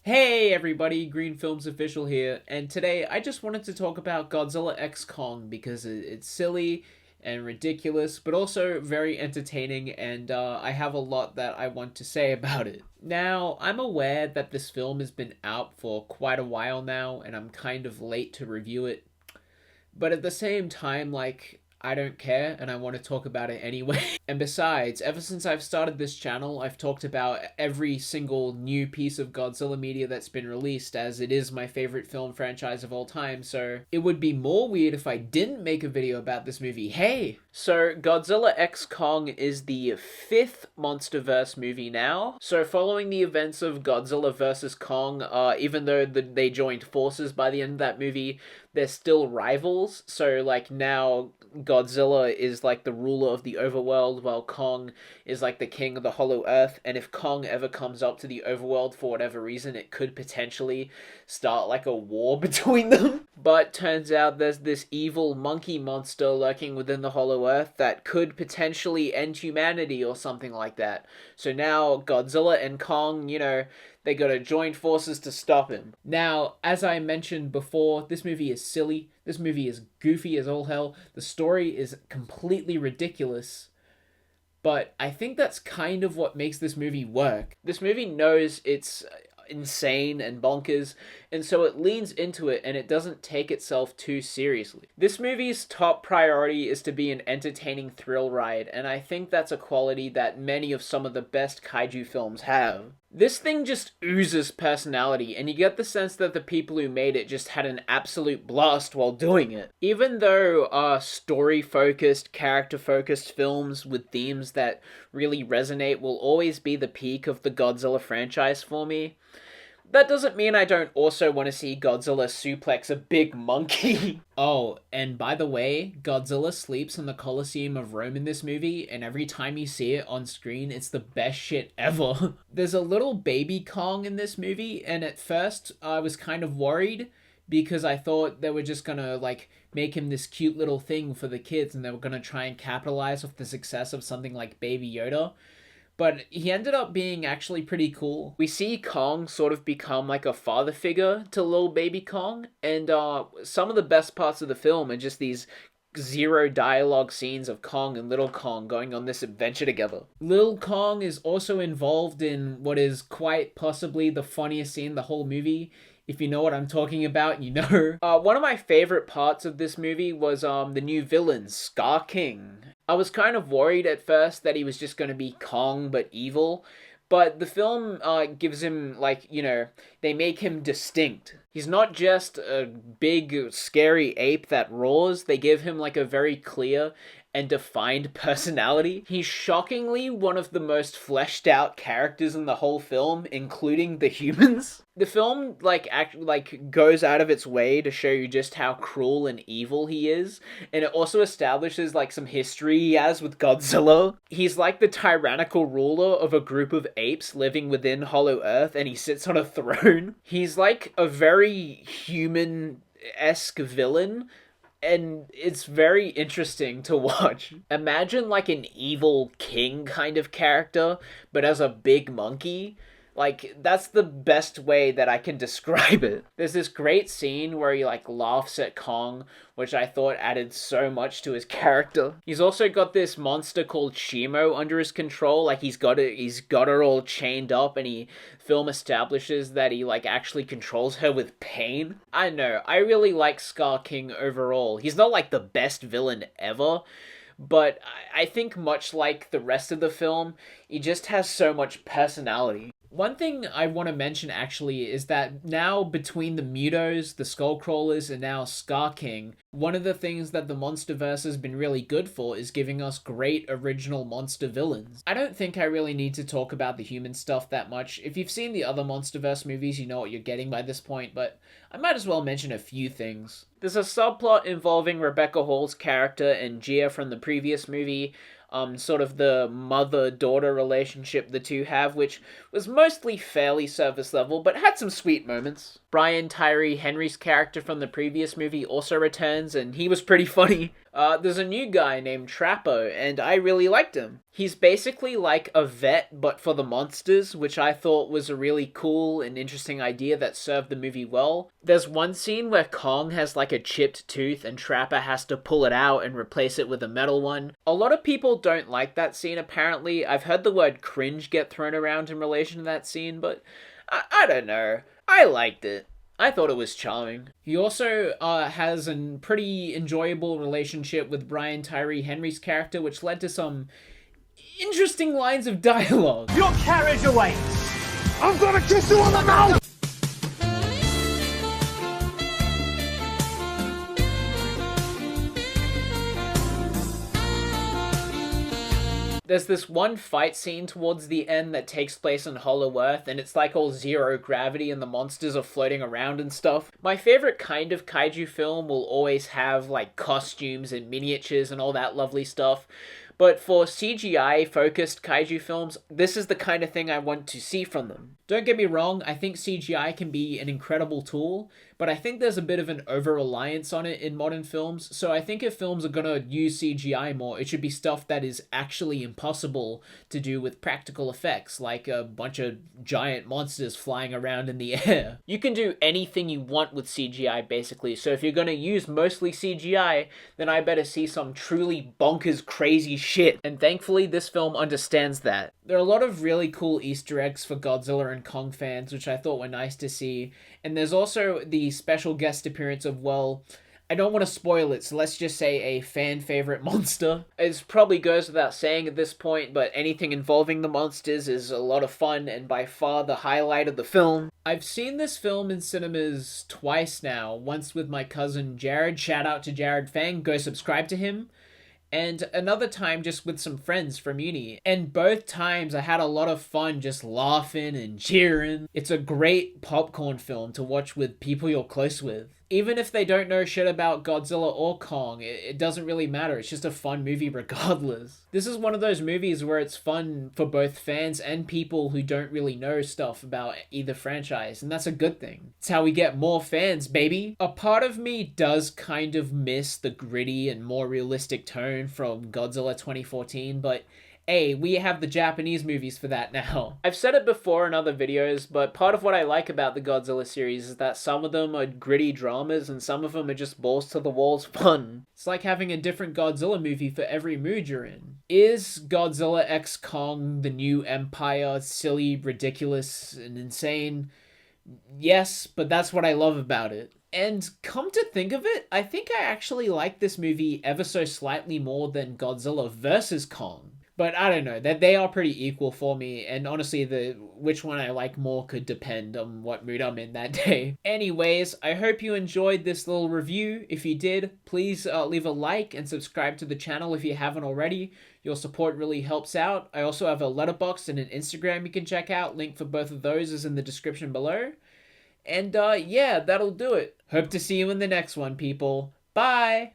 Hey everybody, Green Films Official here, and today I just wanted to talk about Godzilla X Kong because it's silly and ridiculous, but also very entertaining, and I have a lot that I want to say about it. Now, I'm aware that this film has been out for quite a while now, and I'm kind of late to review it, but at the same time, I don't care and I want to talk about it anyway. And besides, ever since I've started this channel, I've talked about every single new piece of Godzilla media that's been released, as it is my favorite film franchise of all time, so it would be more weird if I didn't make a video about this movie. Hey! So, Godzilla X Kong is the fifth MonsterVerse movie now. So, following the events of Godzilla vs. Kong, even though they joined forces by the end of that movie, they're still rivals. So, now Godzilla is the ruler of the overworld, while Kong is the king of the Hollow Earth. And if Kong ever comes up to the overworld for whatever reason, it could potentially start a war between them. But turns out there's this evil monkey monster lurking within the Hollow Earth that could potentially end humanity or something like that. So now Godzilla and Kong, they gotta join forces to stop him. Now, as I mentioned before, this movie is silly. This movie is goofy as all hell. The story is completely ridiculous. But I think that's kind of what makes this movie work. This movie knows it's insane and bonkers, and so it leans into it and it doesn't take itself too seriously. This movie's top priority is to be an entertaining thrill ride, and I think that's a quality that many of some of the best kaiju films have. This thing just oozes personality, and you get the sense that the people who made it just had an absolute blast while doing it. Even though story-focused, character-focused films with themes that really resonate will always be the peak of the Godzilla franchise for me, that doesn't mean I don't also want to see Godzilla suplex a big monkey. Oh, and by the way, Godzilla sleeps in the Colosseum of Rome in this movie, and every time you see it on screen, it's the best shit ever. There's a little baby Kong in this movie, and at first I was kind of worried because I thought they were just gonna make him this cute little thing for the kids and they were gonna try and capitalize off the success of something like Baby Yoda. But he ended up being actually pretty cool. We see Kong sort of become a father figure to little baby Kong, and some of the best parts of the film are just these zero dialogue scenes of Kong and Little Kong going on this adventure together. Little Kong is also involved in what is quite possibly the funniest scene in the whole movie. If you know what I'm talking about, you know. One of my favorite parts of this movie was the new villain, Scar King. I was kind of worried at first that he was just going to be Kong but evil, but the film gives him, they make him distinct. He's not just a big, scary ape that roars. They give him, a very clear and defined personality. He's shockingly one of the most fleshed out characters in the whole film, including the humans. The film goes out of its way to show you just how cruel and evil he is, and it also establishes some history he has with Godzilla. He's the tyrannical ruler of a group of apes living within Hollow Earth, and he sits on a throne. He's a very human-esque villain, and it's very interesting to watch. Imagine an evil king kind of character, but as a big monkey. That's the best way that I can describe it. There's this great scene where he, laughs at Kong, which I thought added so much to his character. He's also got this monster called Shimo under his control. He's got her all chained up, and film establishes that he, actually controls her with pain. I know, I really like Scar King overall. He's not, the best villain ever, but I think much like the rest of the film, he just has so much personality. One thing I want to mention actually is that now between the Mutos, the Skullcrawlers, and now Scar King, one of the things that the MonsterVerse has been really good for is giving us great original monster villains. I don't think I really need to talk about the human stuff that much. If you've seen the other MonsterVerse movies, you know what you're getting by this point, but I might as well mention a few things. There's a subplot involving Rebecca Hall's character and Gia from the previous movie, sort of the mother-daughter relationship the two have, which was mostly fairly surface level, but had some sweet moments. Brian Tyree Henry's character from the previous movie also returns, and he was pretty funny. There's a new guy named Trappo, and I really liked him. He's basically like a vet, but for the monsters, which I thought was a really cool and interesting idea that served the movie well. There's one scene where Kong has like a chipped tooth, and Trapper has to pull it out and replace it with a metal one. A lot of people don't like that scene, apparently. I've heard the word cringe get thrown around in relation to that scene, but I don't know. I liked it. I thought it was charming. He also has a pretty enjoyable relationship with Brian Tyree Henry's character, which led to some interesting lines of dialogue. Your carriage awaits! I'm gonna kiss you on the mouth! There's this one fight scene towards the end that takes place in Hollow Earth, and it's like all zero gravity and the monsters are floating around and stuff. My favorite kind of kaiju film will always have like costumes and miniatures and all that lovely stuff. But for CGI-focused kaiju films, this is the kind of thing I want to see from them. Don't get me wrong, I think CGI can be an incredible tool, but I think there's a bit of an over-reliance on it in modern films, so I think if films are gonna use CGI more, it should be stuff that is actually impossible to do with practical effects, like a bunch of giant monsters flying around in the air. You can do anything you want with CGI, basically, so if you're gonna use mostly CGI, then I better see some truly bonkers crazy shit. And thankfully, this film understands that. There are a lot of really cool Easter eggs for Godzilla and Kong fans, which I thought were nice to see. And there's also the special guest appearance of, well, I don't want to spoil it, so let's just say a fan favorite monster. It probably goes without saying at this point, but anything involving the monsters is a lot of fun and by far the highlight of the film. I've seen this film in cinemas twice now, once with my cousin Jared, shout out to Jared Fang, go subscribe to him. And another time just with some friends from uni. And both times I had a lot of fun just laughing and cheering. It's a great popcorn film to watch with people you're close with. Even if they don't know shit about Godzilla or Kong, it doesn't really matter. It's just a fun movie regardless. This is one of those movies where it's fun for both fans and people who don't really know stuff about either franchise, and that's a good thing. It's how we get more fans, baby. A part of me does kind of miss the gritty and more realistic tone from Godzilla 2014, but hey, we have the Japanese movies for that now. I've said it before in other videos, but part of what I like about the Godzilla series is that some of them are gritty dramas and some of them are just balls to the walls fun. It's like having a different Godzilla movie for every mood you're in. Is Godzilla x Kong the new empire silly, ridiculous, and insane? Yes, but that's what I love about it. And come to think of it, I think I actually like this movie ever so slightly more than Godzilla vs. Kong. But I don't know, they are pretty equal for me, and honestly, which one I like more could depend on what mood I'm in that day. Anyways, I hope you enjoyed this little review. If you did, please leave a like and subscribe to the channel if you haven't already. Your support really helps out. I also have a Letterboxd and an Instagram you can check out. Link for both of those is in the description below. And yeah, that'll do it. Hope to see you in the next one, people. Bye!